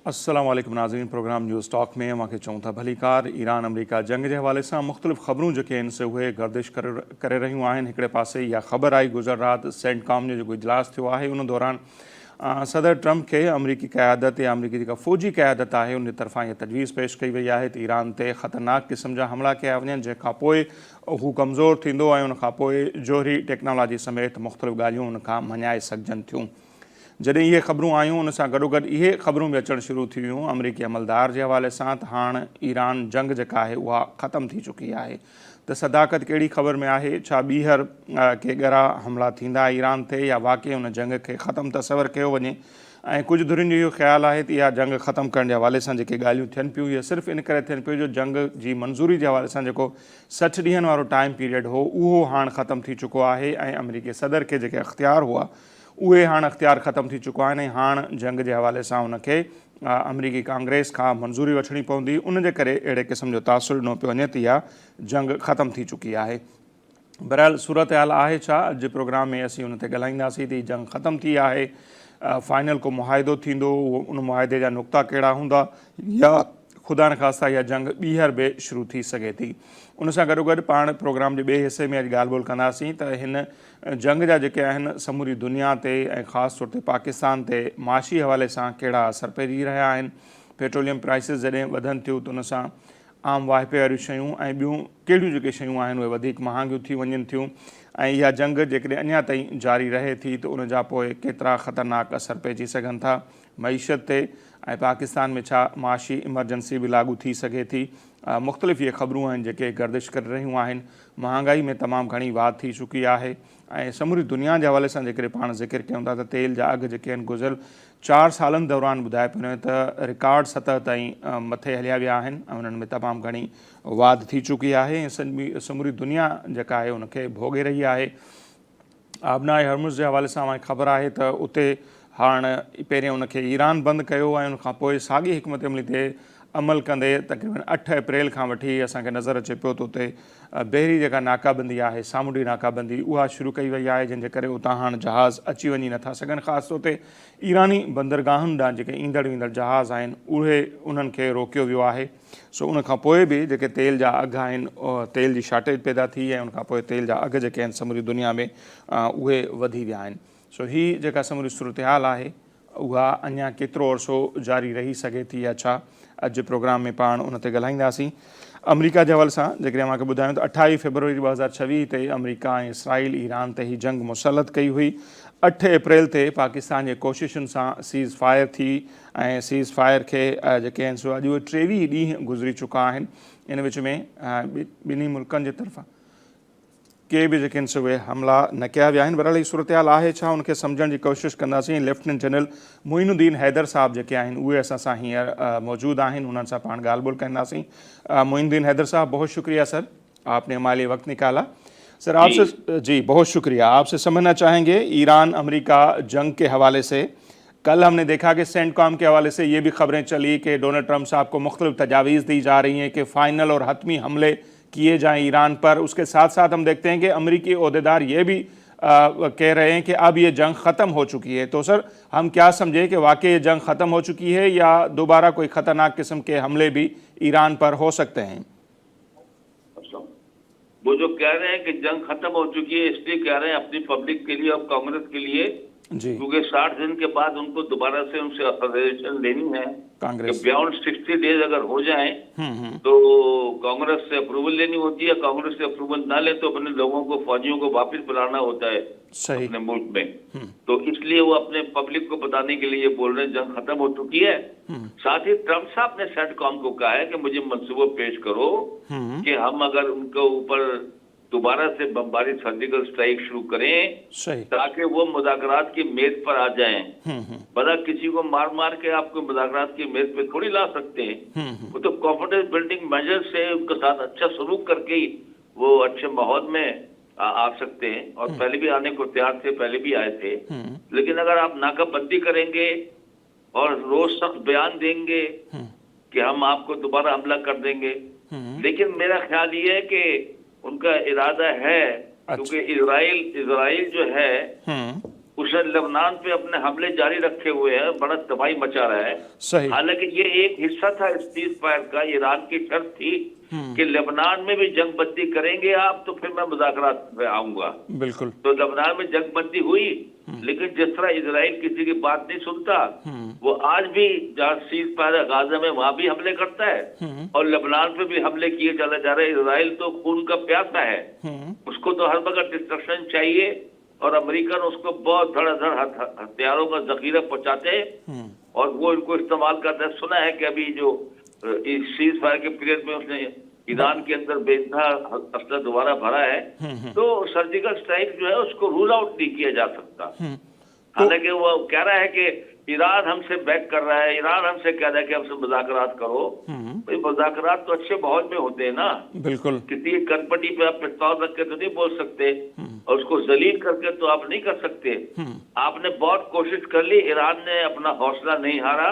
अस्सलाम वालेकुम नाज़रीन। प्रोग्राम न्यूज़ टॉक में मां खे चऊं था भली कार। ईरान अमरीका जंग के हवाले से मुख़्तलिफ़ ख़बरूं जेके आहिनि से उहे गर्दिश करे रहियूं आहिनि। हिकिड़े पासे इहा ख़बर आई गुज़र रात सेंटकॉम जो जेको इजलास थियो आहे उन दौरान सदर ट्रंप के अमरीकी क़यादत या अमरीकी जेका फ़ौजी क़यादत आहे उन तरफ़ां इहा तजवीज़ पेश कई वई आहे त ईरान ते ख़तरनाक क़िस्म जा हमला कया वञनि, जंहिंखां पोइ हू कमज़ोर थींदो ऐं उनखां पोइ जोहरी टेक्नोलॉजी समेत मुख़्तलिफ़ ॻाल्हियूं उनखां मञाए सघजनि थियूं। जॾहिं इहे ख़बरूं आयूं उन सां गॾोगॾु इहे ख़बरूं बि अचणु शुरू थी वियूं अमरीकी अमलदार जे हवाले सां त हाणे ईरान जंग जेका आहे उहा ख़तमु थी चुकी आहे। त सदाकत कहिड़ी ख़बर में आहे? छा ॿीहर के ॻरा हमला थींदा ईरान ते या वाक़ई उन जंग खे ख़तमु तसवर कयो वञे? ऐं कुझु धुरियुनि जो इहो ख़्यालु आहे त इहा जंग ख़तमु करण जे हवाले सां जेके ॻाल्हियूं थियनि पियूं इहे सिर्फ़ु इन करे थियनि पियूं जो जंग जी मंज़ूरी जे हवाले सां जेको 60 ॾींहंनि वारो टाइम पीरियड हो उहो हाणे ख़तमु थी चुको आहे ऐं अमरीकी सदर खे जेके अख़्तियार हुआ उहे हाणे अख़्तियार ख़तमु थी चुका आहिनि ऐं हाणे जंग जे हवाले सां उनखे अमरीकी कांग्रेस खां मंज़ूरी वठणी पवंदी। उन जे करे अहिड़े क़िस्म जो तासुरु ॾिनो पियो वञे त इहा जंग ख़तमु थी चुकी आहे। बहरहाल सूरत हाल आहे छा? अॼु प्रोग्राम में असीं उन ते ॻाल्हाईंदासीं त हीअ जंग ख़तमु थी आहे, फाइनल को मुआहिदो थींदो, उन मुआहिदे जा नुक़्ता कहिड़ा हूंदा या ख़ुदा न ख़ास्ता इहा जंग ॿीहर बि शुरू थी सघे थी। उन सां गॾोगॾु पाण प्रोग्राम जे ॿिए हिसे में अॼु ॻाल्हि ॿोल कंदासीं त हिन जंग जा जेके आहिनि समूरी दुनिया ते ऐं ख़ासि तौर ते पाकिस्तान ते माशी हवाले सां कहिड़ा असर पइजी रहिया आहिनि। पेट्रोलियम प्राइसिस जॾहिं वधनि थियूं त उन सां आम वाहिपे वारियूं शयूं ऐं ॿियूं कहिड़ियूं जेके शयूं आहिनि उहे वधीक महांगियूं थी वञनि थियूं ऐं इहा जंग जेकॾहिं अञा ताईं जारी रहे थी त उन जा पोइ केतिरा ख़तरनाक असर पइजी सघनि था मईशत ते ऐं पाकिस्तान में छा माशी इमरजेंसी बि लागू थी सघे थी। मुख़्तलिफ़ इहे ख़बरूं आहिनि जेके गर्दिश करे रहियूं आहिनि। महांगाई में तमामु घणी वाध थी चुकी आहे ऐं समूरी दुनिया जे हवाले सां जेकॾहिं पाण ज़िक्र कयूं था त तेल जा अघु जेके आहिनि गुज़िरियल 4 सालनि दौरान ॿुधाए पियो वञे त रिकॉर्ड सतह ताईं मथे हलिया विया आहिनि ऐं उन्हनि में तमामु घणी वाध थी चुकी आहे ऐं समूरी दुनिया जेका आहे उनखे भोॻे रही आहे। आबनाए हर्मुज़ जे हवाले सां ख़बर आहे त उते हाणे पहिरियों उनखे ईरान बंदि कयो ऐं उनखां पोइ साॻी हिकमत अमली ते अमल कंदे तक़रीबन 8 अप्रैल खां वठी असांखे नज़र अचे पियो त उते बहिरी जेका नाकाबंदी आहे सामुंडी नाकाबंदी उहा शुरू कई वई आहे, जंहिंजे करे उतां हाणे जहाज़ अची वञी नथा सघनि। ख़ासि तौर ते ईरानी बंदरगाहुनि ॾांहुं जेके ईंदड़ वेंदड़ जहाज़ आहिनि उहे उन्हनि खे रोकियो वियो आहे। सो उनखां पोइ बि जेके तेल जा अघु आहिनि तेल जी शार्टेज पैदा थी ऐं उनखां पोइ तेल जा अघु जेके आहिनि समूरी दुनिया में उहे वधी विया आहिनि। सो हीअ जेका समूरी सूरत हाल आहे उहा अञा केतिरो अरसो जारी रही सघे थी या छा? अॼु प्रोग्राम में पाण उन ते ॻाल्हाईंदासीं। अमरीका जे हवाले सां जेकॾहिं मूंखे ॿुधायूं त 28 फरवरी 2026 ते अमरीका ऐं इसराइल ईरान ते ही जंग मुसलत कई हुई। 8 अप्रैल ते पाकिस्तान जे कोशिशुनि सां सीज़ फायर थी ऐं सीज़ फायर खे जेके आहिनि सो अॼु उहे 23 ॾींहं गुज़री चुका आहिनि। इन विच में ॿिन्ही मुल्कनि जे तरफ़ां के बि जेके आहिनि से उहे हमला न कया विया आहिनि। बहरहाल ही सूरत हाल आहे छा उनखे सम्झण जी कोशिशि कंदासीं। लेफ्टिनेंट जनरल मोइनुद्दीन हैदर साहब जेके आहिनि उहे असां सां हींअर मौजूदु आहिनि, उन्हनि सां पाण ॻाल्हि ॿोल कंदासीं। मोइनुद्दीन हैदर साहब, बहुत शुक्रिया सर, आपने हमारे लिए वक्त निकाला। सर आपसे जी बहुत शुक्रिया। आपसे समझना चाहेंगे ईरान अमेरिका जंग के हवाले से कल हमने देखा कि सेंटकॉम के हवाले से ये भी खबरें चली कि डोनाल्ड ट्रंप साहब को मुख्तलिफ तजावीज़ दी जा रही हैं कि फ़ाइनल और हतमी हमले किए जाएं ईरान पर। उसके साथ साथ हम देखते हैं कि अमरीकी ओहदेदार ये भी कह रहे हैं कि अब ये जंग ख़त्म हो चुकी है। तो सर हम क्या समझे कि वाकई ये जंग ख़त्म हो चुकी है या दोबारा कोई ख़तरनाक किस्म के हमले भी ईरान पर हो सकते हैं? वो जो कह रहे हैं कि जंग खत्म हो चुकी है इसलिए कह रहे हैं अपनी पब्लिक के लिए और कांग्रेस के लिए, क्योंकि 60 दिन के बाद उनको दोबारा से उनसे ऑथराइजेशन लेनी है कि बियॉन्ड 60 डेज अगर हो जाए तो कांग्रेस से अप्रूवल लेनी होती है। कांग्रेस से अप्रूवल ना ले तो अपने लोगों को, फौजियों को वापस बुलाना होता है अपने मुल्क में। तो इसलिए वो अपने पब्लिक को बताने के लिए बोल रहे हैं जंग खत्म हो चुकी है। साथ ही ट्रंप साहब ने सेंटकॉम को कहा है कि मुझे मंसूबा पेश करो कि हम अगर उनके ऊपर दोबारा से बमबारी सर्जिकल स्ट्राइक शुरू करें ताकि वो मुज़ाकरात की मेज पर आ जाएं। बड़ा किसी को मार मार के आपको मुज़ाकरात की मेज पे थोड़ी ला सकते हैं। वो तो कॉन्फिडेंस बिल्डिंग मेजर से उनके साथ अच्छा सलूक करके ही वो अच्छे माहौल में आ सकते हैं और पहले भी आने को तैयार थे, पहले भी आए थे। लेकिन अगर आप नाकाबंदी करेंगे और रोज सख्त बयान देंगे कि हम आपको दोबारा हमला कर देंगे, लेकिन मेरा ख्याल ये है कि उनका इरादा है क्योंकि इजराइल जो है उसने लेबनान पे अपने हमले जारी रखे हुए हैं, बड़ा तबाही मचा रहा है। सही। हालांकि ये एक हिस्सा था इस सीज फायर का। ईरान की शर्त थी कि लेबनान में भी जंग बंदी करेंगे आप तो फिर मैं मुज़ाकरात पे आऊंगा। बिल्कुल। तो लेबनान में जंग बंदी हुई, लेकिन जिस तरह इजराइल किसी की बात नहीं सुनता, वो आज भी जहाँ सीज फायर है गाजा में वहां भी हमले करता है और लेबनान पे भी हमले किए चले जा रहे हैं। इजराइल तो खून का प्यासा है, उसको तो हर वक्त डिस्ट्रक्शन चाहिए और अमेरिकन उसको बहुत धड़ाधड़ हथियारों का जखीरा पहुंचाते हैं और वो इनको इस्तेमाल करते हैं। सुना है कि अभी जो इस सीज फायर के पीरियड में उसने ईरान के अंदर बेतहा असला दोबारा भरा है, तो सर्जिकल स्ट्राइक जो है उसको रूल आउट नहीं किया जा सकता। हालांकि वो कह रहा है कि ईरान हमसे बैक कर रहा है, ईरान हमसे कह रहा है कि हमसे मुज़ाकरात करो। भाई मुज़ाकरात तो अच्छे माहौल में होते हैं ना। बिल्कुल। किसी कनपटी पे आप पिस्तौल रख के तो नहीं बोल सकते और उसको जलील करके तो आप नहीं कर सकते। आपने बहुत कोशिश कर ली, ईरान ने अपना हौसला नहीं हारा,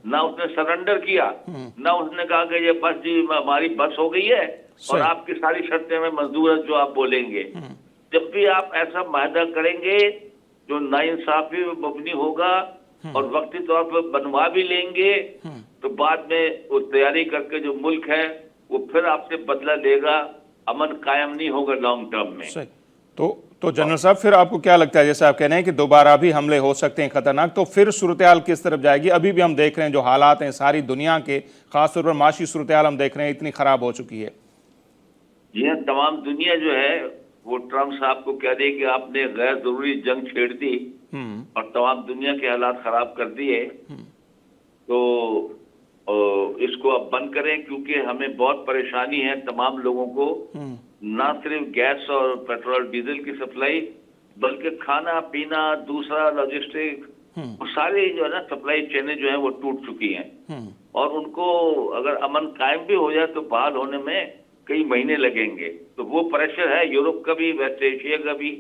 ना उसने सरेंडर किया, ना उसने कहा कि ये बस जी हमारी बस हो गई है और आपकी सारी शर्तें में मंजूर है जो आप बोलेंगे। जब भी आप ऐसा माहदा करेंगे जो नाइंसाफी में मबनी होगा और वक्ती तौर पर बनवा भी लेंगे, तो बाद में वो तैयारी करके जो मुल्क है वो फिर आपसे बदला लेगा, अमन कायम नहीं होगा लॉन्ग टर्म में। सही। तो जनरल साहब फिर आपको क्या लगता है, जैसे आप कह रहे हैं कि दोबारा भी हमले हो सकते हैं खतरनाक, तो फिर सूरत-ए-हाल किस तरफ जाएगी? अभी भी हम देख रहे हैं जो हालात हैं सारी दुनिया के, खासतौर पर माशी सूरत-ए-हाल हम देख रहे हैं इतनी खराब हो चुकी है। जी हाँ, तमाम दुनिया जो है वो ट्रम्प साहब को कह रही कि आपने गैर जरूरी जंग छेड़ दी और तमाम दुनिया के हालात खराब कर दिए, तो इसको अब बंद करें क्योंकि हमें बहुत परेशानी है तमाम लोगों को, ना सिर्फ गैस और पेट्रोल डीजल की सप्लाई बल्कि खाना पीना, दूसरा लॉजिस्टिक, सारी जो है ना सप्लाई चेनें जो है वो टूट चुकी हैं और उनको अगर अमन कायम भी हो जाए तो बहाल होने में कई महीने लगेंगे। तो वो प्रेशर है यूरोप का भी, वेस्ट एशिया का भी,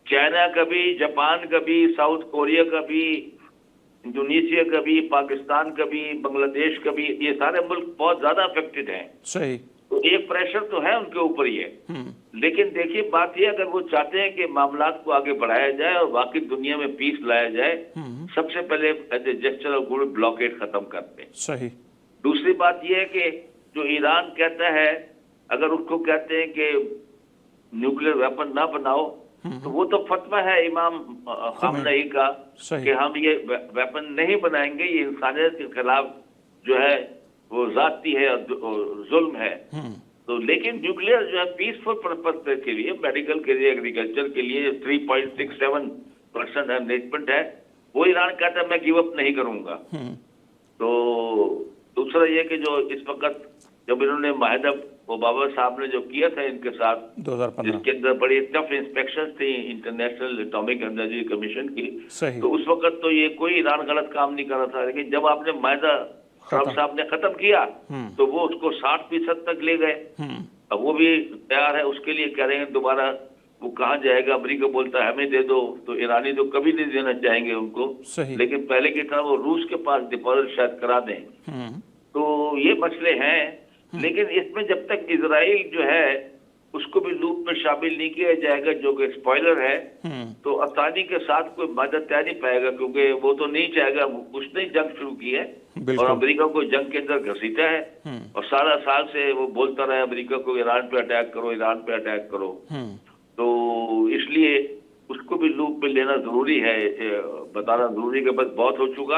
चाइना का भी, जापान का भी, साउथ कोरिया का भी, इंडोनेशिया का भी, पाकिस्तान का भी, बांग्लादेश का भी। ये सारे मुल्क बहुत ज्यादा अफेक्टेड हैं। सही। तो एक प्रेशर तो है उनके ऊपर ही है, लेकिन देखिए बात यह अगर वो चाहते हैं कि मामलात को आगे बढ़ाया जाए और बाकी दुनिया में पीस लाया जाए, सबसे पहले as a gesture of good blockade खत्म करते हैं। सही। दूसरी बात यह है कि जो ईरान कहता है अगर उसको कहते हैं कि न्यूक्लियर वेपन ना बनाओ, तो वो तो फतवा है इमाम खामनेई का कि हम ये वेपन नहीं बनाएंगे, ये इंसानियत के खिलाफ जो है वो जाती है और जुल्म है। तो लेकिन न्यूक्लियर जो है पीसफुल पर्पस के लिए, मेडिकल के लिए, एग्रीकल्चर के लिए 3.67% एनरिचमेंट है, वो ईरान कहता है मैं गिव अप नहीं करूंगा। तो दूसरा ये कि जो इस वक्त जब इन्होंने माहिदा ओबामा साहब ने जो किया था इनके साथ 2015, जिसके अंदर बड़ी टफ इंस्पेक्शन थी इंटरनेशनल एटॉमिक एनर्जी कमीशन की, तो उस वक्त तो ये कोई ईरान गलत काम नहीं कर रहा था। लेकिन जब आपने माहिदा ट्रम्प साहब ने खत्म किया तो वो उसको 60% तक ले गए। अब वो भी तैयार है उसके लिए, कह रहे हैं दोबारा वो कहाँ जाएगा। अमेरिका बोलता है हमें दे दो, तो ईरानी तो कभी नहीं देना चाहेंगे उनको, लेकिन पहले की तरह वो रूस के पास डिपॉजिट शायद करा दें। तो ये मसले हैं, लेकिन इसमें जब तक इजराइल जो है उसको भी लूप में शामिल नहीं किया जाएगा जो कि स्पॉइलर है, तो आसानी के साथ कोई मदद तय नहीं पाएगा, क्योंकि वो तो नहीं चाहेगा, उसने जंग शुरू की है और अमेरिका को जंग के अंदर घसीटा है और सारा साल से वो बोलता रहा अमेरिका को ईरान पे अटैक करो, ईरान पे अटैक करो। तो इसलिए उसको भी लूप में लेना जरूरी है, बताना जरूरी है कि बस बहुत हो चुका।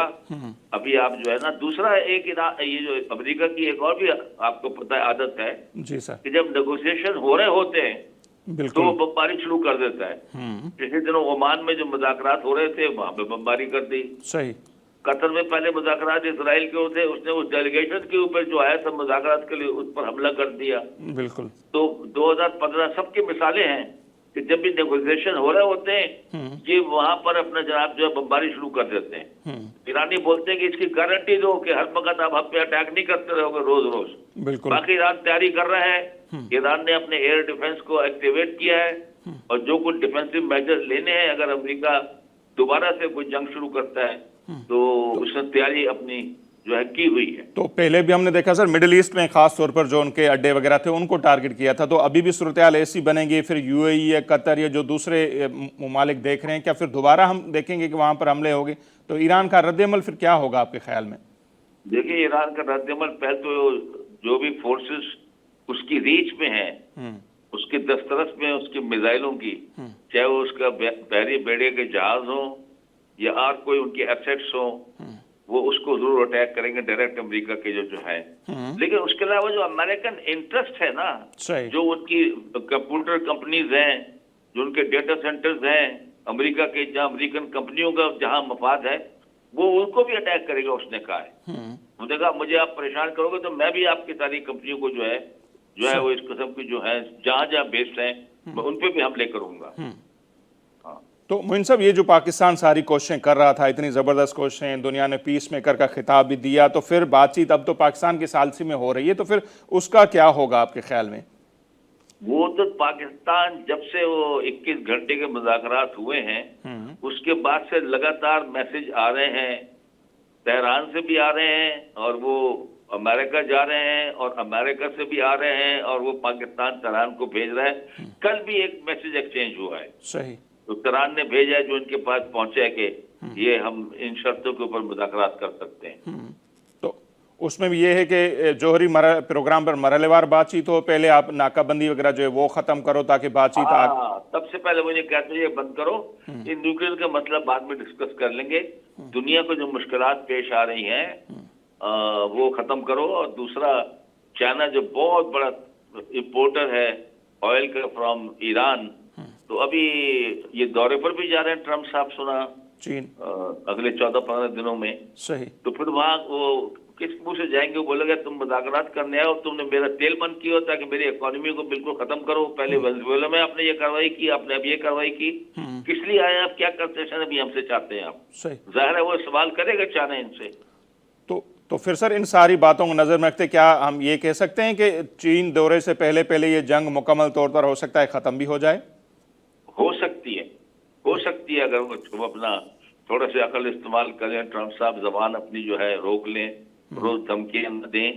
अभी आप जो है ना, दूसरा एक ये जो अमेरिका की एक और भी आपको पता है आदत है जी सर, कि जब नेगोशिएशन हो रहे होते हैं तो वो बमबारी शुरू कर देता है। पिछले दिनों ओमान में जो मुज़ाकरात हो रहे थे वहां पे बमबारी कर दी। सही। कतर में पहले मुज़ाकरात इसराइल के होते, उसने उस डेलीगेशन के ऊपर जो आया था मुज़ाकरात के लिए उस पर हमला कर दिया। बिल्कुल। तो 2015 सबकी मिसालें हैं कि जब भी नेगोशिएशन हो रहे होते हैं ये वहां पर अपना जनाब जो है बमबारी शुरू कर देते हैं। ईरानी बोलते हैं कि इसकी गारंटी दो कि हर वक्त आप हम पे अटैक नहीं करते रहोगे रोज रोज। बिल्कुल। बाकी ईरान तैयारी कर रहा है, ईरान ने अपने एयर डिफेंस को एक्टिवेट किया है और जो कुछ डिफेंसिव मेजर्स लेने हैं अगर अमेरिका दोबारा से कोई जंग शुरू करता है तो उसने तैयारी अपनी जो है की हुई है। तो पहले भी हमने देखा सर मिडिल ईस्ट में खास तौर पर जो उनके अड्डे वगैरह थे उनको टारगेट किया था, तो अभी भी सूरत हाल ऐसी बनेगी, फिर यूएई या कतर या जो दूसरे ममालिक देख रहे हैं, क्या फिर दोबारा हम देखेंगे कि वहां पर हमले होंगे? तो ईरान का रद्द-ए-अमल फिर क्या होगा आपके ख्याल में? देखिए, ईरान का रद्द-ए-अमल पहले तो जो भी फोर्सेस उसकी रीच में है, उसके दस्तरस में उसकी मिसाइलों की, चाहे वो उसका बहरी बेड़े के जहाज हो या और कोई उनके एसेट्स हो, वो उसको जरूर अटैक करेंगे डायरेक्ट अमेरिका के जो है। लेकिन उसके अलावा जो अमेरिकन इंटरेस्ट है ना, जो उनकी कंप्यूटर कंपनीज हैं, जो उनके डेटा सेंटर्स हैं अमेरिका के, जहां अमेरिकन कंपनियों का जहां मफाद है, वो उनको भी अटैक करेगा उसने कहा है। उसने कहा मुझे आप परेशान करोगे तो मैं भी आपकी सारी कंपनियों को जो है वो इस किस्म की जो है जहां जहां बेस्ड है मैं उन पे भी हमले करूंगा। तो मोइन साहब, ये जो पाकिस्तान सारी कोशिशें कर रहा था, इतनी ज़बरदस्त कोशिशें, दुनिया ने पीस मेकर का खिताब भी दिया, तो फिर बातचीत अब तो पाकिस्तान की सालसी में हो रही है, तो फिर उसका क्या होगा आपके ख्याल में? वो तो पाकिस्तान जब से वो 21 घंटे के मुज़ाकरात हुए हैं, उसके बाद से लगातार मैसेज आ रहे हैं, तेहरान से भी आ रहे हैं और वो अमेरिका जा रहे हैं और अमेरिका से भी आ रहे हैं और वो पाकिस्तान तेहरान को भेज रहा है। कल भी एक मैसेज एक्सचेंज हुआ है, सही, तो तेहरान ने भेजा है जो इनके पास पहुंचे कि ये हम इन शर्तों के ऊपर मुज़ाकरात कर सकते हैं। तो उसमें भी ये है कि जोहरी प्रोग्राम पर मरहलेवार बातचीत हो, पहले आप नाकाबंदी वगैरह जो है वो खत्म करो ताकि बातचीत सबसे पहले मुझे कहते हैं ये बंद करो, इन न्यूक्लियर का मसला बाद में डिस्कस कर लेंगे, दुनिया को जो मुश्किलात पेश आ रही हैं वो खत्म करो। और दूसरा, चाइना जो बहुत बड़ा इंपोर्टर है ऑयल का फ्रॉम ईरान, तो अभी ये दौरे पर भी जा रहे हैं ट्रम्प साहब, सुना चीन अगले 14-15 दिनों में। सही, तो फिर वहाँ वो किस मुंह से जाएंगे? वो बोलेगा तुम मुज़ाकरात करने आए और तुमने मेरा तेल बंद किया ताकि मेरी इकोनॉमी को बिल्कुल खत्म करो। पहले वेनेजुएला में आपने ये कार्रवाई की, आपने अब ये कार्रवाई की, किस लिए आए आप? क्या कंसेशन अभी हमसे चाहते हैं आप? जाहिर है वो सवाल करेगा चाइना इनसे। तो फिर सर, इन सारी बातों को नजर में रखते क्या हम ये कह सकते हैं कि चीन दौरे से पहले पहले ये जंग मुकम्मल तौर पर हो सकता है खत्म भी हो जाए? हो सकती है अगर वो अपना थोड़ा से अकल इस्तेमाल करें, ट्रम्प साहब जबान अपनी जो है रोक लें, रोज धमकियां न दें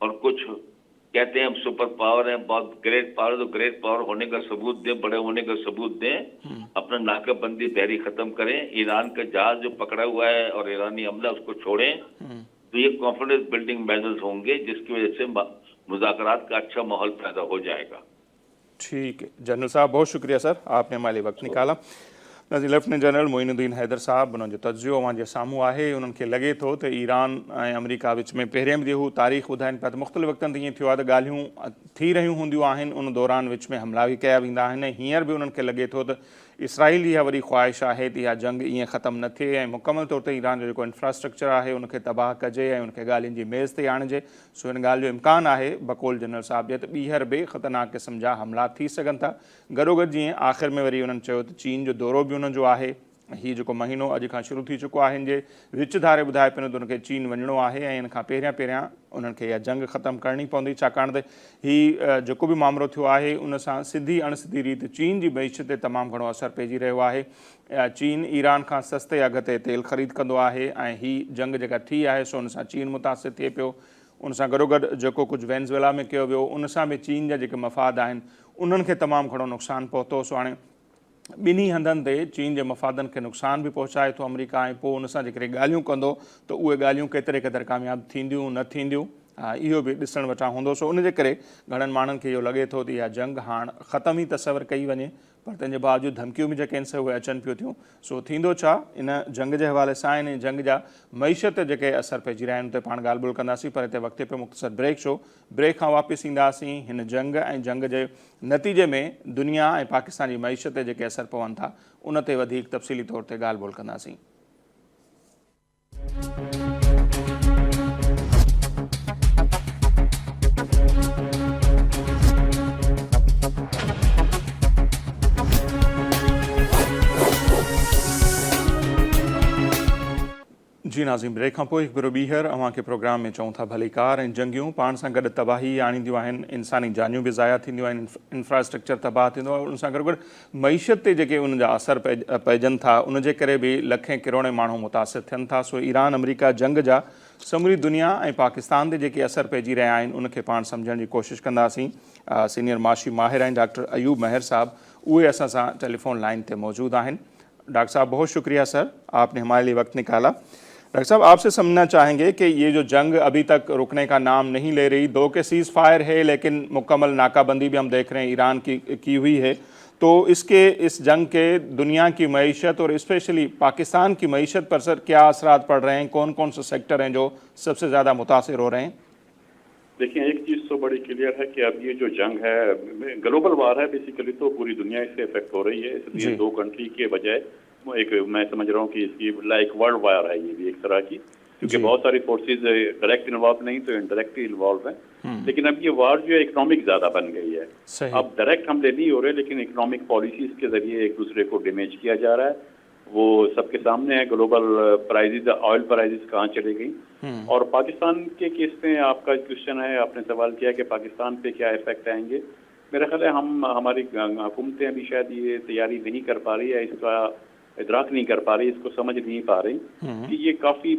और कुछ कहते हैं हम सुपर पावर हैं, बहुत ग्रेट पावर, तो ग्रेट पावर होने का सबूत दें, बड़े होने का सबूत दें, अपना नाकाबंदी बहरी खत्म करें, ईरान का जहाज जो पकड़ा हुआ है और ईरानी हमला उसको छोड़ें, तो ये कॉन्फिडेंस बिल्डिंग मेजर्स होंगे जिसकी वजह से मुज़ाकरात का अच्छा माहौल पैदा हो जाएगा। ठीक है जनरल साहब, बहुत शुक्रिया सर, आपने हमारे वक्त निकाला। नज़ीर लेफ्टिनेंट जनरल मोइनुद्दीन हैदर साहब, उन्होंने जो तजियो वहाँ जे साम्हूं आहे, उन्हनि खे लॻे थो त ईरान ऐं अमेरिका विच में पहिरियों बि हू तारीख़ ॿुधाइनि पिया त मुख़्तलिफ़ वक़्तनि ते ईअं थियो आहे त ॻाल्हियूं थी रहियूं हूंदियूं आहिनि, उन दौरान विच में हमला बि कया वेंदा आहिनि। हींअर बि उन्हनि खे लॻे थो त इसराइल इहा वरी ख़्वाहिश आहे त इहा जंग ईअं ख़तमु न थिए ऐं मुकमल तौर ते ईरान जो जेको इंफ्रास्ट्रक्चर आहे उनखे तबाह कजे ऐं उनखे ॻाल्हियुनि जी मेज़ ते आणिजे। सो हिन ॻाल्हि जो इम्कानु आहे बकौल जनरल साहब जे त ॿीहर बि ख़तरनाक क़िस्म जा हमला थी सघनि था। गॾोगॾु जीअं आख़िर में वरी उन्हनि चयो त चीन जो दौरो बि उन्हनि जो आहे, हीउ जेको महीनो अॼु खां शुरू थी चुको आहे, हिन जे विच धारे ॿुधाए पियो त उनखे चीन वञिणो आहे ऐं इन खां पहिरियां उन्हनि खे इहा जंग ख़तमु करणी पवंदी, छाकाणि त हीउ जेको बि मामिलो थियो आहे उन सां सिधी अणसिधी रीति चीन जी मईशत ते तमामु घणो असरु पइजी रहियो आहे। चीन ईरान खां सस्ते अघ ते तेल ख़रीद कंदो आहे ऐं हीअ जंग जेका थी आहे सो उन सां चीन मुतासिर थिए पियो। उन सां गॾोगॾु जेको कुझु वेनेज़ुएला में कयो वियो उन सां बि चीन जा जेके मफ़ाद आहिनि उन्हनि खे तमामु घणो नुक़सानु पहुतो। सो हाणे ॿिन्ही हंधनि ते चीन जे मफ़ादनि खे नुक़सानु बि पहुचाए थो अमेरिका, ऐं पोइ उन सां जेकॾहिं ॻाल्हियूं कंदो त उहे ॻाल्हियूं केतिरे क़दुरु कामयाबु थींदियूं न थींदियूं, इहो बि ॾिसण वटां हूंदो। सो उनजे करे घणनि माण्हुनि खे इहो लॻे थो त इहा जंग हाणे ख़तमु ई तसवर कई वञे, पर तंहिंजे बावजूदि धमकियूं बि जेके आहिनि से उहे अचनि पियूं थियूं। सो थींदो छा इन जंग जे हवाले सां इन जंग जा मईशत जेके असर पइजी रहिया आहिनि उते पाण ॻाल्हि ॿोल कंदासीं, पर हिते वक़्त पे मुख़्तसर ब्रेक शो, ब्रेक खां वापसि ईंदासीं हिन जंग ऐं जंग जे नतीजे में दुनिया ऐं पाकिस्तान जी मईशत ते जेके असर पवनि था उन ते वधीक तफ़सीली तौर ते ॻाल्हि ॿोल कंदासीं। जी नाज़िम, ब्रेक खां पोइ हिकु भेरो ॿीहर अव्हां खे प्रोग्राम में चऊं था भलीकार ऐं जंगियूं पाण सां गॾु तबाही आणींदियूं आहिनि, इंसानी जानियूं बि ज़ाया थींदियूं आहिनि, इंफ्रास्ट्रक्चर तबाह थींदो आहे, उन सां गॾु गॾु मईशत ते जेके उन जा असर पइजनि था उन जे करे बि लखें किरोड़े माण्हू मुतासिर थियनि था। सो ईरान अमरीका जंग जा समूरी दुनिया ऐं पाकिस्तान ते जेके असर पइजी रहिया आहिनि उनखे पाण सम्झण जी कोशिशि कंदासीं। सीनियर माशी माहिर आहिनि डॉक्टर अयूब मेहर साहब, उहे असां सां टेलीफोन लाइन ते मौजूद आहिनि। डॉक्टर साहब बहुत शुक्रिया सर, आपने हमारे लिए वक्त निकाला। डॉक्टर साहब आपसे समझना चाहेंगे कि ये जो जंग अभी तक रुकने का नाम नहीं ले रही, 2 के सीज़ फायर है लेकिन मुकम्मल नाकाबंदी भी हम देख रहे हैं ईरान की हुई है, तो इस जंग के दुनिया की मईशत और स्पेशली पाकिस्तान की मईशत पर सर क्या असरात पड़ रहे हैं? कौन कौन से सेक्टर हैं जो सबसे ज़्यादा मुतासिर हो रहे हैं? देखिए, एक चीज़ तो बड़ी क्लियर है कि अब ये जो जंग है ग्लोबल वार है, बेसिकली तो पूरी दुनिया इससे इफेक्ट हो रही है। इसलिए 2 कंट्री के बजाय एक मैं समझ रहा हूँ कि इसकी लाइक वर्ल्ड वार है ये भी एक तरह की, क्योंकि बहुत सारी फोर्सेज डायरेक्ट इन्वॉल्व नहीं तो इनडायरेक्टली इन्वॉल्व है। लेकिन अब ये वार जो है इकोनॉमिक ज्यादा बन गई है। अब डायरेक्ट हमले नहीं हो रहे लेकिन इकोनॉमिक पॉलिसीज के जरिए एक दूसरे को डैमेज किया जा रहा है। वो सबके सामने है, ग्लोबल प्राइजेज, ऑयल प्राइजेज कहाँ चले गई। और पाकिस्तान के केस में आपका क्वेश्चन है, आपने सवाल किया कि पाकिस्तान पे क्या इफेक्ट आएंगे। मेरा ख्याल है हमारी हुकूमतें अभी शायद ये तैयारी नहीं कर पा रही है, इसका इदराक नहीं कर पा रही, इसको समझ नहीं पा रही कि ये काफ़ी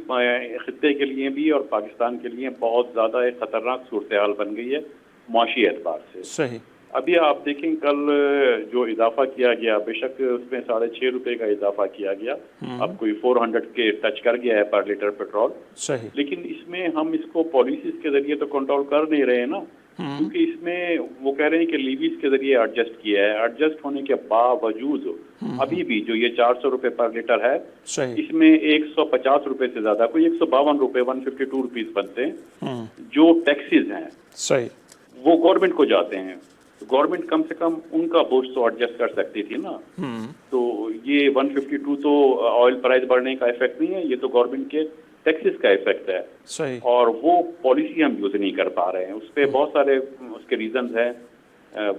खित्ते के लिए भी और पाकिस्तान के लिए बहुत ज़्यादा एक खतरनाक सूरत हाल बन गई है मुआशी एतबार से। सही। अभी आप देखें कल जो इजाफा किया गया, बेशक उसमें ₹6.5 का इजाफा किया गया, अब कोई 400 के टच कर गया है पर लीटर पेट्रोल। सही। लेकिन इसमें हम इसको पॉलिसीज के जरिए तो कंट्रोल कर नहीं रहे ना, क्योंकि इसमें वो कह रहे हैं कि लीवीज के जरिए एडजस्ट किया है। एडजस्ट होने के बावजूद अभी भी जो ये ₹400 पर लीटर है, इसमें ₹150 से ज्यादा, कोई ₹152, ₹152 बनते हैं जो टैक्सेस हैं। सही। वो गवर्नमेंट को जाते हैं। तो गवर्नमेंट कम से कम उनका बोझ तो एडजस्ट कर सकती थी ना। तो ये 152 तो ऑयल प्राइस बढ़ने का इफेक्ट नहीं है, ये तो गवर्नमेंट के टैक्सेस का इफेक्ट है। सही। और वो पॉलिसी हम यूज नहीं कर पा रहे हैं। उस पर बहुत सारे उसके रीजंस हैं।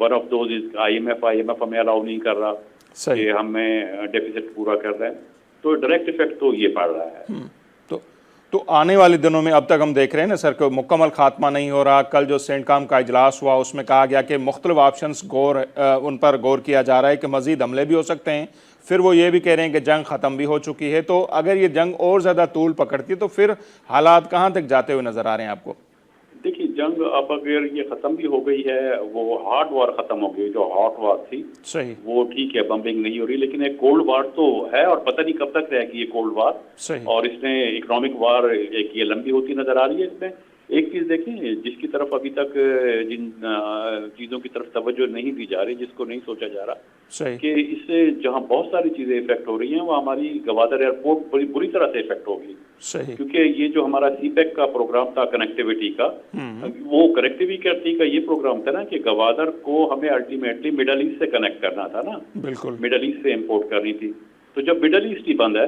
One of those is IMF हमें अलाउ नहीं कर रहा कि हमें डेफिसिट पूरा कर रहे हैं, तो डायरेक्ट इफेक्ट तो ये पड़ रहा है। तो आने वाले दिनों में अब तक हम देख रहे हैं ना सर कि मुकम्मल खात्मा नहीं हो रहा। कल जो सेंटकॉम का इजलास हुआ उसमें कहा गया कि मुख्तलिफ ऑप्शंस उन पर गौर किया जा रहा है कि मज़ीद हमले भी हो सकते हैं। फिर वो ये भी कह रहे हैं कि जंग ख़त्म भी हो चुकी है। तो अगर ये जंग और ज़्यादा तूल पकड़ती है तो फिर हालात कहाँ तक जाते हुए नज़र आ रहे हैं आपको? देखिए, जंग अब अगर ये खत्म भी हो गई है, वो हार्ड वार खत्म हो गई, जो हॉट वार थी। सही। वो ठीक है, बम्बिंग नहीं हो रही, लेकिन एक कोल्ड वार तो है और पता नहीं कब तक रहेगी ये कोल्ड वार। सही। और इसमें इकोनॉमिक वार एक ये लंबी होती नजर आ रही है। इसमें एक चीज देखें जिसकी तरफ अभी तक जिन चीजों की तरफ तवज्जो नहीं दी जा रही, जिसको नहीं सोचा जा रहा कि इससे जहां बहुत सारी चीजें इफेक्ट हो रही हैं, वो हमारी गवादर एयरपोर्ट बड़ी बुरी तरह से इफेक्ट होगी। क्योंकि ये जो हमारा CPEC का प्रोग्राम था कनेक्टिविटी का, वो कनेक्टिविटी का ये प्रोग्राम था ना कि गवादर को हमें अल्टीमेटली मिडल ईस्ट से कनेक्ट करना था ना। बिल्कुल। मिडल ईस्ट से इम्पोर्ट करनी थी। तो जब मिडल ईस्ट ही बंद है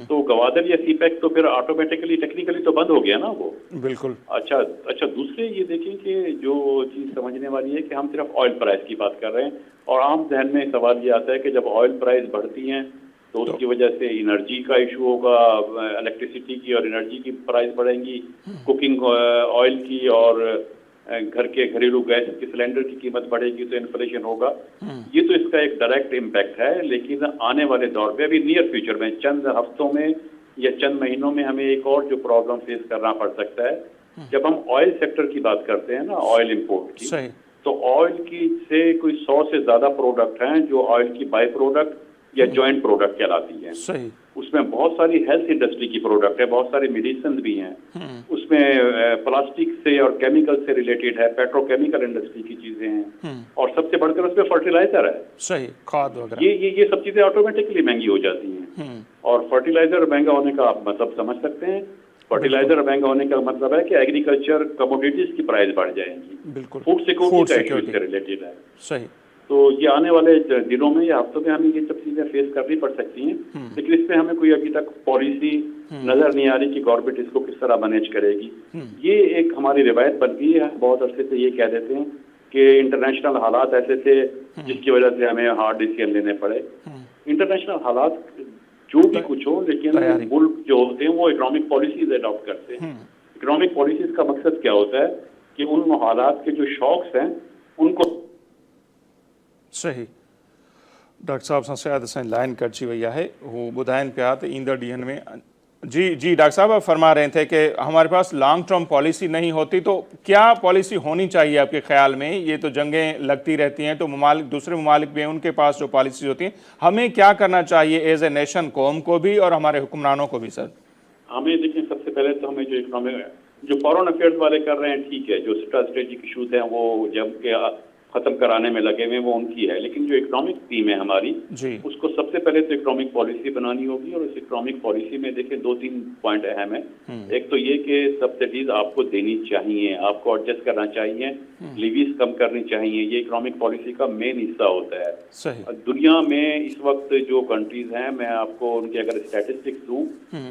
तो गवादर या CPEC तो फिर ऑटोमेटिकली टेक्निकली तो बंद हो गया ना वो। बिल्कुल। अच्छा, दूसरे ये देखें कि जो चीज समझने वाली है कि हम सिर्फ ऑयल प्राइस की बात कर रहे हैं और आम जहन में सवाल ये आता है कि जब ऑयल प्राइस बढ़ती हैं तो उसकी वजह से एनर्जी का इशू होगा, इलेक्ट्रिसिटी की और एनर्जी की प्राइस बढ़ेंगी, कुकिंग ऑयल की और घर के घरेलू गैस के सिलेंडर की कीमत बढ़ेगी, तो इन्फ्लेशन होगा। ये तो इसका एक डायरेक्ट इम्पैक्ट है। लेकिन आने वाले दौर पे अभी नियर फ्यूचर में चंद हफ्तों में या चंद महीनों में हमें एक और जो प्रॉब्लम फेस करना पड़ सकता है। जब हम ऑयल सेक्टर की बात करते हैं ना, ऑयल इम्पोर्ट की, तो ऑयल की से कोई 100 से ज्यादा प्रोडक्ट हैं जो ऑयल की बाई प्रोडक्ट या जॉइंट प्रोडक्ट कहलाती है। सही। उसमें बहुत सारी हेल्थ इंडस्ट्री की प्रोडक्ट है, बहुत सारी मेडिसिन भी हैं। उसमें प्लास्टिक से और केमिकल से रिलेटेड है, पेट्रोकेमिकल इंडस्ट्री की चीजें हैं और सबसे बढ़कर उसमें फर्टिलाइजर है। सही। खाद वगैरह, ये सब चीजें ऑटोमेटिकली महंगी हो जाती हैं। और फर्टिलाइजर महंगा होने का आप मतलब समझ सकते हैं। फर्टिलाइजर महंगा होने का मतलब है कि एग्रीकल्चर कमोडिटीज की प्राइस बढ़ जाएंगी। बिल्कुल। फूड सिक्योरिटी का इशू इससे रिलेटेड है। सही। तो ये आने वाले दिनों में या हफ्तों में हमें ये सब चीजें फेस करनी पड़ सकती हैं। लेकिन इसमें हमें कोई अभी तक पॉलिसी नजर नहीं आ रही कि गवर्नमेंट इसको किस तरह मैनेज करेगी। ये एक हमारी रिवायत बन गई है। बहुत अरसे से ये कह देते हैं कि इंटरनेशनल हालात ऐसे थे जिसकी वजह से हमें हार्ड डिसीजन लेने पड़े। इंटरनेशनल हालात जो भी कुछ हो, लेकिन मुल्क जो होते हैं वो इकोनॉमिक पॉलिसीज अडॉप्ट करते हैं। इकोनॉमिक पॉलिसीज का मकसद क्या होता है कि उन हालात के जो शॉक्स हैं उनको सही। डॉक्टर साहब सां शायद असांजी लाइन कटिजी वही है, वो ॿुधाइनि पिया त ईंदड़ ॾींहनि में। जी डॉक्टर साहब, आप फरमा रहे थे कि हमारे पास लॉन्ग टर्म पॉलिसी नहीं होती, तो क्या पॉलिसी होनी चाहिए आपके ख्याल में? ये तो जंगें लगती रहती हैं, तो ममालिक, दूसरे ममालिक भी हैं, उनके पास जो पॉलिसीज होती हैं, हमें क्या करना चाहिए एज ए नेशन, कौम को भी और हमारे हुक्मरानों को भी? सर हमें देखिए, सबसे पहले तो हमें जो इकोनॉमिक, जो फॉरेन अफेयर्स वाले कर रहे हैं ठीक है, जो स्ट्रेटेजिक इशूज हैं वो जब के खत्म कराने में लगे हुए वो उनकी है, लेकिन जो इकोनॉमिक टीम है हमारी उसको सबसे पहले तो इकोनॉमिक पॉलिसी बनानी होगी। और इस इकोनॉमिक पॉलिसी में देखिए 2-3 पॉइंट अहम है। एक तो ये कि सब्सिडीज आपको देनी चाहिए, आपको एडजस्ट करना चाहिए, लीवीज कम करनी चाहिए, ये इकोनॉमिक पॉलिसी का मेन हिस्सा होता है। सही। दुनिया में इस वक्त जो कंट्रीज हैं, मैं आपको उनके अगर स्टैटिस्टिक्स दूं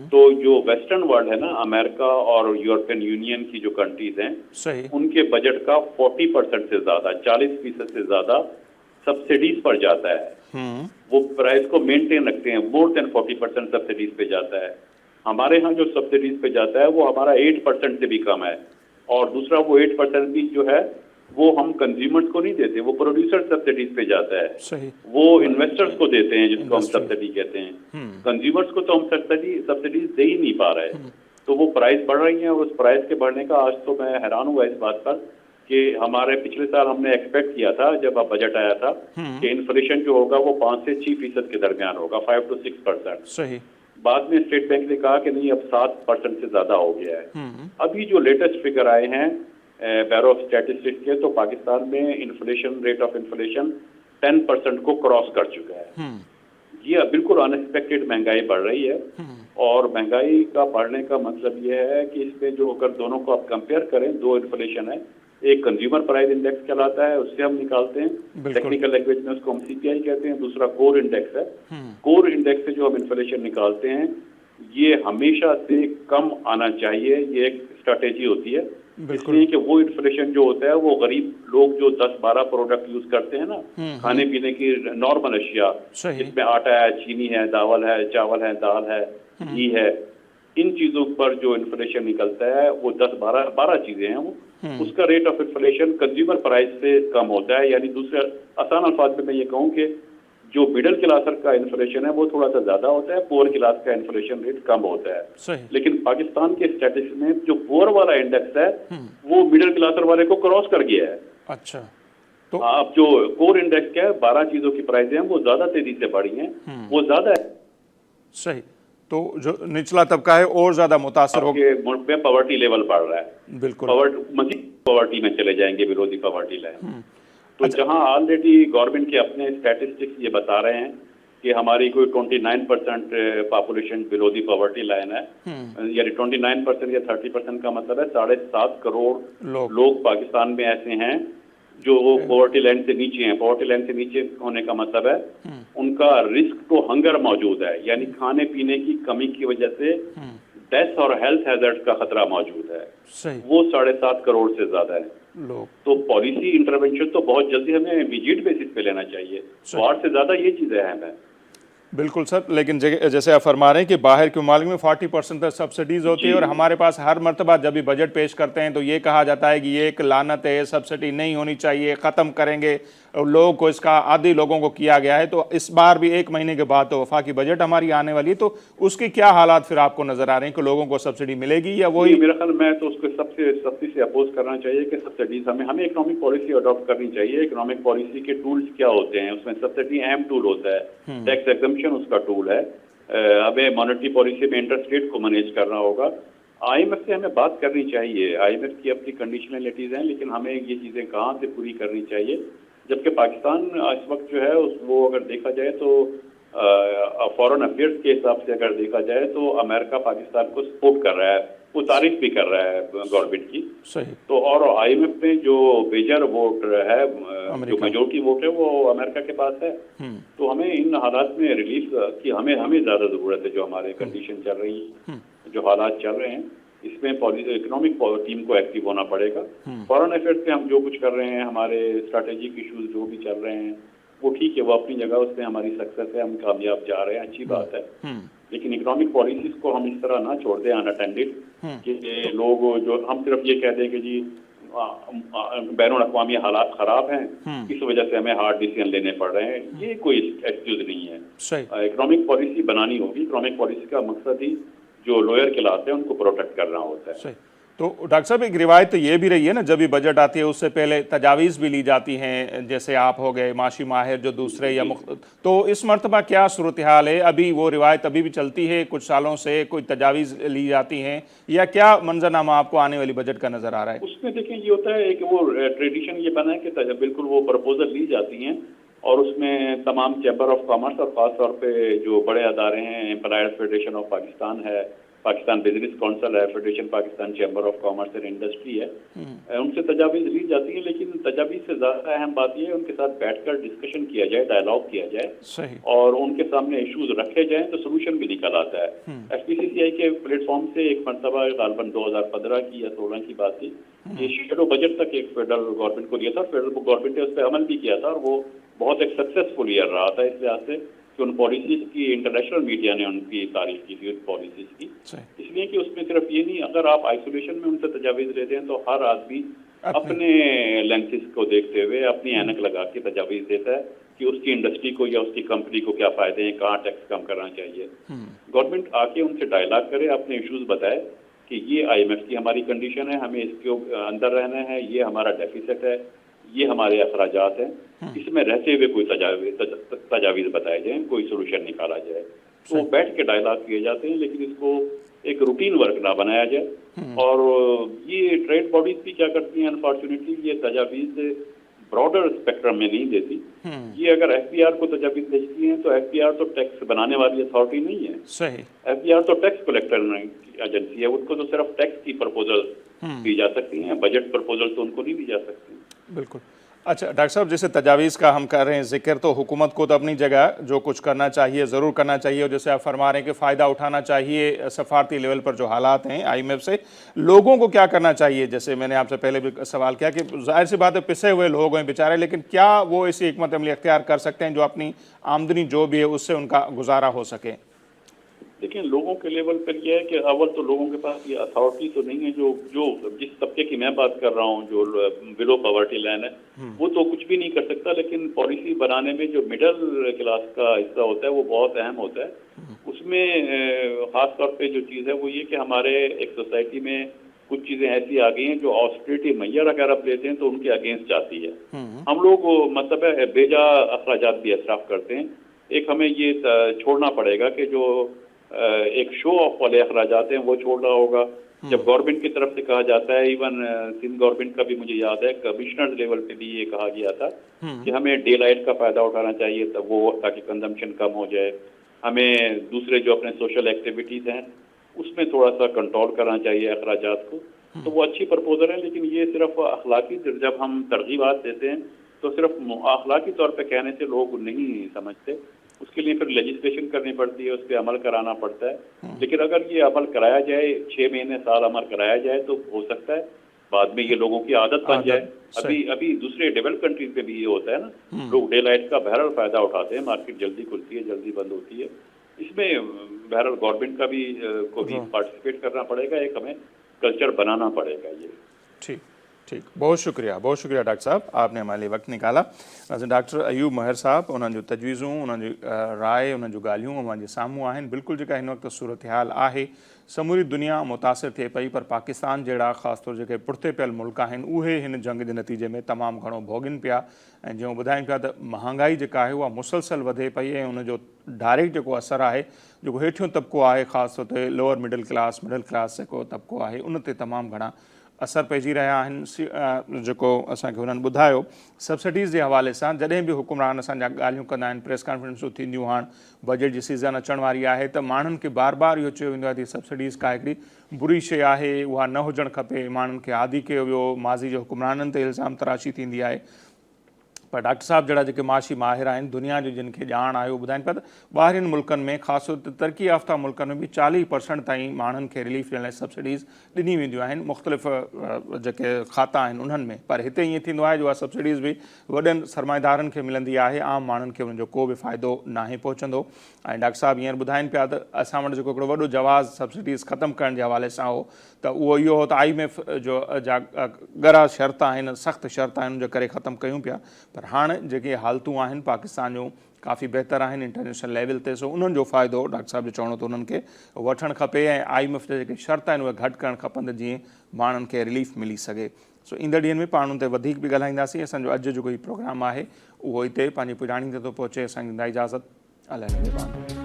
तो जो वेस्टर्न वर्ल्ड है ना, अमेरिका और यूरोपियन यूनियन की जो कंट्रीज हैं, सही, उनके बजट का 40% से ज्यादा, 40% से ज्यादा सब्सिडीज पर जाता है। वो प्राइस को मेंटेन रखते हैं, मोर देन 40% सब्सिडीज पे जाता है। हमारे यहाँ जो सब्सिडीज पे जाता है वो हमारा 8% से भी कम है। और दूसरा, वो 8% भी जो है वो हम कंज्यूमर्स को नहीं देते, वो प्रोड्यूसर सब्सिडीज पे जाता है। सही। वो इन्वेस्टर्स को देते हैं, जिसको हम सब्सिडी कहते हैं। कंज्यूमर्स को तो हम सब्सिडीज दे ही नहीं पा रहे, तो वो प्राइस बढ़ रही है। और उस प्राइस के बढ़ने का आज तो मैं हैरान हुआ इस बात पर कि हमारे पिछले साल हमने एक्सपेक्ट किया था, जब अब बजट आया था, कि इन्फ्लेशन जो होगा वो 5 से 6% के दरमियान होगा, 5 to 6%। सही। बाद में स्टेट बैंक ने कहा कि नहीं, अब 7% से ज्यादा हो गया है। अभी जो लेटेस्ट फिगर आए हैं ब्यूरो ऑफ स्टैटिस्टिक्स के, तो पाकिस्तान में इन्फ्लेशन, रेट ऑफ इन्फ्लेशन 10% को क्रॉस कर चुका है। ये बिल्कुल अनएक्सपेक्टेड महंगाई बढ़ रही है। और महंगाई का बढ़ने का मतलब ये है कि इसमें जो अगर दोनों को आप कंपेयर करें, दो इन्फ्लेशन है, एक कंज्यूमर प्राइस इंडेक्स कहलाता है, उससे हम निकालते हैं, टेक्निकल लैंग्वेज में उसको हम सीपीआई कहते हैं। दूसरा कोर इंडेक्स है। कोर इंडेक्स से जो हम इन्फ्लेशन निकालते हैं, ये हमेशा से कम आना चाहिए, ये एक स्ट्रैटेजी होती है। इसलिए कि वो इन्फ्लेशन जो होता है वो गरीब लोग जो 10-12 प्रोडक्ट यूज करते हैं ना, खाने पीने की नॉर्मल अशिया, जिसमें आटा है, चीनी है, दावल है, चावल है, दाल है, घी है, इन चीजों पर जो इन्फ्लेशन निकलता है वो 10-12 चीजें हैं, वो उसका rate of inflation consumer price से कम होता है। यानी दूसरे आसान अल्फाज में मैं ये कहूँ कि जो मिडिल क्लास का इन्फ्लेशन है वो थोड़ा सा ज्यादा होता है, पुअर क्लास का इन्फ्लेशन रेट कम होता है। सही। लेकिन पाकिस्तान के स्टैटिस्टिक्स में जो पुअर वाला इंडेक्स है वो मिडिल क्लास वाले को क्रॉस कर गया है। अच्छा, तो अब जो कोर इंडेक्स क्या है, 12 चीजों की प्राइसें हैं वो ज्यादा तेजी से बढ़ी हैं, वो ज्यादा है। सही। तो जो निचला तबका है और ज्यादा मुतासर हो गया, मुल्क में पॉवर्टी लेवल बढ़ रहा है। बिल्कुल, मजीद पॉवर्टी में चले जाएंगे, विरोधी पॉवर्टी लाइन। तो जहां ऑलरेडी गवर्नमेंट के अपने स्टैटिस्टिक्स ये बता रहे हैं कि हमारी कोई 29% population below the poverty line है, यानी 29% या 30% का मतलब है 7.5 करोड़ लोग पाकिस्तान में ऐसे हैं जो पॉवर्टी लाइन से नीचे हैं। पॉवर्टी लाइन से नीचे होने का मतलब है उनका रिस्क तो हंगर मौजूद है, यानी खाने पीने की कमी की वजह से डेथ और हेल्थ हैजर्ड का खतरा मौजूद है। सही। वो 7.5 करोड़ से ज्यादा है लोग। तो पॉलिसी इंटरवेंशन तो बहुत जल्दी हमें इमीडिएट बेसिस पे लेना चाहिए। वार से ज्यादा ये चीजें अहम है। बिल्कुल सर, लेकिन जैसे आप फरमा रहे हैं कि बाहर के मुमालिक में 40% तक सब्सिडीज होती है और हमारे पास हर मरतबा जब भी बजट पेश करते हैं तो ये कहा जाता है कि ये एक लानत है, सब्सिडी नहीं होनी चाहिए, ख़त्म करेंगे, और लोगों को इसका आदि लोगों को किया गया है। तो इस बार भी 1 महीने के बाद तो वफाकी बजट हमारी आने वाली है, तो उसके क्या हालात फिर आपको नजर आ रहे हैं कि लोगों को सब्सिडी मिलेगी या वही? मेरा ख्याल, मैं तो उसको सबसे सख्ती से अपोज करना चाहिए कि सब्सिडीज हमें इकोनॉमिक पॉलिसी अडॉप्ट करनी चाहिए। इकोनॉमिक पॉलिसी के टूल्स क्या होते हैं, उसमें सब्सिडी अहम टूल होता है, टैक्स एग्जम्पशन उसका टूल है। हमें मॉनेटरी पॉलिसी में इंटरेस्ट रेट को मैनेज करना होगा। IMF से हमें बात करनी चाहिए। IMF की अपनी कंडीशनलिटीज हैं, लेकिन हमें ये चीजें कहाँ से पूरी करनी चाहिए, जबकि पाकिस्तान इस वक्त जो है वो अगर देखा जाए तो फॉरेन अफेयर्स के हिसाब से अगर देखा जाए तो अमेरिका पाकिस्तान को सपोर्ट कर रहा है, वो तारीफ भी कर रहा है गवर्नमेंट की। सही। तो और IMF में जो मेजर वोट है, जो मेजोरिटी वोट है, वो अमेरिका के पास है। तो हमें इन हालात में रिलीफ की हमें ज्यादा जरूरत है। जो हमारे कंडीशन चल रही है, जो हालात चल रहे हैं, इसमें इकोनॉमिक टीम को एक्टिव होना पड़ेगा। फॉरेन अफेयर्स में हम जो कुछ कर रहे हैं, हमारे स्ट्रैटेजिक इश्यूज जो भी चल रहे हैं, वो ठीक है, वो अपनी जगह, उसमें हमारी सक्सेस है, हम कामयाब जा रहे हैं, अच्छी बात है। लेकिन इकोनॉमिक पॉलिसीज को हम इस तरह ना छोड़ दें अनअटेंडेड कि लोग जो हम सिर्फ ये कह दें कि जी बैनुल अक़वामी हालात खराब हैं, इस वजह से हमें हार्ड डिसीजन लेने पड़ रहे हैं, ये कोई एक्सक्यूज नहीं है। इकोनॉमिक पॉलिसी बनानी होगी। इकोनॉमिक पॉलिसी का मकसद ही जो लोअर क्लास है उनको प्रोटेक्ट करना होता है। तो डॉक्टर साहब, एक रिवायत तो ये भी रही है ना, जब भी बजट आती है उससे पहले तजावीज़ भी ली जाती हैं, जैसे आप हो गए माशी माहिर जो दूसरे या तो इस मरतबा क्या सूरत हाल है? अभी वो रिवायत अभी भी चलती है, कुछ सालों से कोई तजावीज़ ली जाती हैं, या क्या मंजरनामा आपको आने वाली बजट का नजर आ रहा है? उसमें देखिए ये होता है कि वो ट्रेडिशन ये बना है कि बिल्कुल वो प्रपोजल ली जाती हैं और उसमें तमाम चैम्बर ऑफ कॉमर्स और खास तौर पे जो बड़े अदारे हैं, एम्प्लॉयर्स फेडरेशन ऑफ पाकिस्तान है, पाकिस्तान बिजनेस काउंसिल है, federation Pakistan chamber of commerce and industry है, उनसे तजावीज़ ली जाती है। लेकिन तजावीज़ से ज़्यादा अहम बात यह है उनके साथ बैठकर डिस्कशन किया जाए, डायलॉग किया जाए और उनके सामने इश्यूज रखे जाएं तो सोल्यूशन भी निकल आता है। FPCCI के प्लेटफॉर्म से एक मरतबा गालबन 2015 की या 16 की बात थी, ये शेडो बजट तक एक फेडरल गवर्नमेंट को दिया था, फेडरल गवर्नमेंट ने उस पर अमल भी किया था और वो बहुत एक सक्सेसफुल ईयर रहा था इस लिहाज से कि उन पॉलिसीज की इंटरनेशनल मीडिया ने उनकी तारीफ की थी, उस पॉलिसीज की। इसलिए कि उसमें सिर्फ ये नहीं, अगर आप आइसोलेशन में उनसे तजावीज़ लेते हैं तो हर आदमी अपने लेंसेज को देखते हुए अपनी ऐनक लगा के तजावीज़ देता है कि उसकी इंडस्ट्री को या उसकी कंपनी को क्या फायदे हैं, कहाँ टैक्स कम करना चाहिए। गवर्नमेंट आके उनसे डायलॉग करे, अपने इश्यूज बताए कि ये IMF की हमारी कंडीशन है, हमें इसके अंदर रहना है, ये हमारा डेफिसिट है, ये हमारे अखराजात हैं, इसमें रहते हुए कोई तजावीज़ बताए जाए, कोई सोल्यूशन निकाला जाए। तो बैठ के डायलॉग किए जाते हैं, लेकिन इसको एक रूटीन वर्क ना बनाया जाए। और ये ट्रेड बॉडीज भी क्या करती हैं, अनफॉर्चुनेटली ये तजावीज़ ब्रॉडर स्पेक्ट्रम में नहीं देती। ये अगर FBR को तजावीज़ भेजती हैं तो FBR तो टैक्स बनाने वाली अथॉरिटी नहीं है। सही। FBR तो टैक्स कलेक्टर एजेंसी है, उनको तो सिर्फ टैक्स की प्रपोजल दी जा सकती हैं, बजट प्रपोजल तो उनको नहीं दी जा सकती। बिल्कुल। अच्छा डॉक्टर साहब, जैसे तजावीज़ का हम कर रहे हैं जिक्र, तो हुकूमत को तो अपनी जगह जो कुछ करना चाहिए ज़रूर करना चाहिए, और जैसे आप फरमा रहे हैं कि फ़ायदा उठाना चाहिए सफारती लेवल पर जो हालात हैं IMF से, लोगों को क्या करना चाहिए? जैसे मैंने आपसे पहले भी सवाल किया कि जाहिर सी बात है पिसे हुए लोग हैं बेचारे, लेकिन क्या वो ऐसी हिकमत अमली अख्तियार कर सकते हैं जो अपनी आमदनी जो भी है उससे उनका गुजारा हो सके? देखिए, लोगों के लेवल पर यह है कि अव्वल तो लोगों के पास ये अथॉरिटी तो नहीं है, जो जिस तबके की मैं बात कर रहा हूँ जो बिलो पॉवर्टी लाइन है, वो तो कुछ भी नहीं कर सकता। लेकिन पॉलिसी बनाने में जो मिडिल क्लास का हिस्सा होता है वो बहुत अहम होता है। उसमें खास तौर पे जो चीज़ है वो ये कि हमारे एक सोसाइटी में कुछ चीज़ें ऐसी आ गई हैं जो ऑस्टेरिटी मैयर अगर आप लेते हैं तो उनके अगेंस्ट जाती है। हम लोग मतलब है बेजा अखराजात भी इसराफ करते हैं। एक हमें ये छोड़ना पड़ेगा कि जो एक शो ऑफ वाले अखराजात हैं वो छोड़ना होगा। जब गवर्नमेंट की तरफ से कहा जाता है, इवन सिंध गवर्नमेंट का भी मुझे याद है कमिश्नर लेवल पे भी ये कहा गया था कि हमें डे लाइट का फायदा उठाना चाहिए तब वो ताकि कंजम्पशन कम हो जाए, हमें दूसरे जो अपने सोशल एक्टिविटीज हैं उसमें थोड़ा सा कंट्रोल करना चाहिए अखराजात को। तो वो अच्छी प्रपोजल है, लेकिन ये सिर्फ अखलाकी, जब हम तरगीबात देते हैं तो सिर्फ अखलाकी तौर पर कहने से लोग नहीं समझते, उसके लिए फिर लेजिस्लेशन करनी पड़ती है, उस पर अमल कराना पड़ता है। लेकिन अगर ये अमल कराया जाए, 6 महीने साल अमल कराया जाए तो हो सकता है बाद में ये लोगों की आदत बन जाए। अभी दूसरे डेवलप्ड कंट्रीज में भी ये होता है ना, लोग डे लाइट का बहरहाल फायदा उठाते हैं, मार्केट जल्दी खुलती है जल्दी बंद होती है। इसमें बहरहाल गवर्नमेंट का भी को भी पार्टिसिपेट करना पड़ेगा, एक हमें कल्चर बनाना पड़ेगा। ये ठीक, बहुत शुक्रिया डॉक्टर साहब, आपने हमारे लिए वक्त निकाला। डॉक्टर अयूब महर साहब, उन्हनि जो तजवीज़ूं, उन्हनि जी राय, उन्हनि जो ॻाल्हियूं असांजे साम्हूं आहिनि। बिल्कुलु जेका हिन वक़्तु सूरत हाल आहे, समूरी दुनिया मुतासिर थिए पई, पर पाकिस्तान जहिड़ा ख़ासतौर जेके पुठिते पियल मुल्क आहिनि उहे हिन जंग जे नतीजे में तमामु घणो भोगनि पिया। ऐं जो ॿुधाइनि पिया त महांगाई जेका आहे उहा मुसलसल वधे पई, ऐं उनजो डायरेक्ट जेको असरु आहे, जेको हेठियों तबिको आहे, ख़ासि तौर ते लोअर मिडिल क्लास जेको तबिको आहे, उन ते तमामु घणा असर पइजी रहिया आहिनि। जेको असांखे हुननि ॿुधायो सब्सिडीज़ जे हवाले सां, जॾहिं बि हुकुमरान असांजा ॻाल्हियूं कंदा आहिनि, प्रेस कॉन्फ्रेंसूं थींदियूं, हाणे बजट जी सीज़न अचण वारी आहे, त माण्हुनि खे बार बार इहो चयो वेंदो आहे त सब्सिडीज़ का हिकिड़ी बुरी शइ आहे, उहा न हुजणु खपे, माण्हुनि खे आदी कयो वियो, माज़ी जे हुकुमराननि ते इल्ज़ाम तराशी थींदी आहे। पर डॉक्टर साहब जड़ा जेके माशी माहिर आहिनि दुनिया जो जिन खे ॼाण आहे उहो ॿुधाइनि पिया त ॿाहिरिनि मुल्कनि में ख़ासि तौर ते तरक़ी याफ़्ता मुल्कनि में बि 40% ताईं माण्हुनि खे रिलीफ ॾियण लाइ सब्सिडीज़ ॾिनी वेंदियूं आहिनि मुख़्तलिफ़ जेके खाता आहिनि उन्हनि में। पर हिते ईअं थींदो आहे जो उहा सब्सिडीज़ बि वॾनि सरमाएदारनि खे मिलंदी आहे, आम माण्हुनि खे उनजो को बि फ़ाइदो नाहे पहुचंदो। ऐं डॉक्टर साहब हींअर ॿुधाइनि पिया त असां वटि जेको हिकिड़ो वॾो जवाज़ सब्सिडीज़ ख़तमु करण जे हवाले सां हो त उहो इहो हो त IMF जो जा ॻरा शर्त आहिनि, सख़्तु शर्त आहिनि उनजे करे ख़तमु कयूं पिया। पर हाणे जेके हालतूं आहिनि पाकिस्तान जूं काफ़ी बहितर आहिनि इंटरनेशनल लेवल ते, सो उन्हनि जो फ़ाइदो डॉक्टर साहब जो चवणो त उन्हनि खे वठणु खपे ऐं IMF जा जेके शर्त आहिनि उहे घटि करणु खपनि जीअं माण्हुनि खे रिलीफ मिली सघे। सो ईंदड़ ॾींहंनि में पाण ते वधीक बि ॻाल्हाईंदासीं। असांजो अॼु जेको ही प्रोग्राम आहे उहो हिते पंहिंजी पुॼाणी ते थो पहुचे। असांजी ईंदा इजाज़त, अलाह निगहबान।